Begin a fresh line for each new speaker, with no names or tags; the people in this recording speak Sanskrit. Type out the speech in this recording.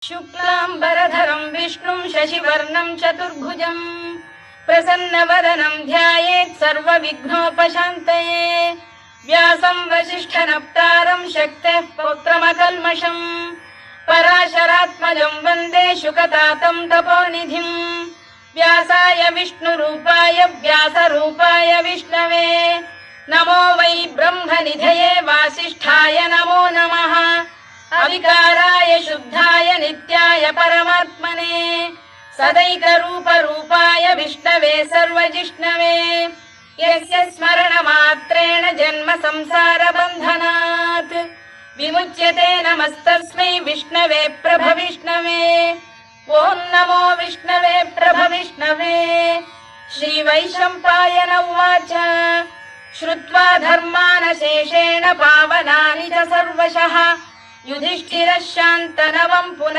शुक्लाम्बरधरं विष्णुं शशिवर्णं चतुर्भुजं प्रसन्नवदनं ध्यायेत् सर्वविघ्नोपशान्तये व्यासं वसिष्ठनप्तारं शक्तेः पौत्रमकल्मषम् पराशरात्मजं वन्दे शुकतातं तपोनिधिं व्यासाय विष्णुरूपाय व्यासरूपाय विष्णवे नमो वै ब्रह्मनिधये वासिष्ठाय नमो नमः अविकाराय शुद्धाय नित्याय परमात्मने सदैकरूपरूपाय विष्णवे सर्वजिष्णवे यस्य स्मरणमात्रेण जन्म संसारबन्धनात् विमुच्यते नमस्तस्मै विष्णवे प्रभविष्णवे ॐ नमो विष्णवे प्रभविष्णवे। श्रीवैशम्पायन उवाच श्रुत्वा धर्मानशेषेण पावनानि च सर्वशः युधिष्ठिरः शान्तनवं पुनः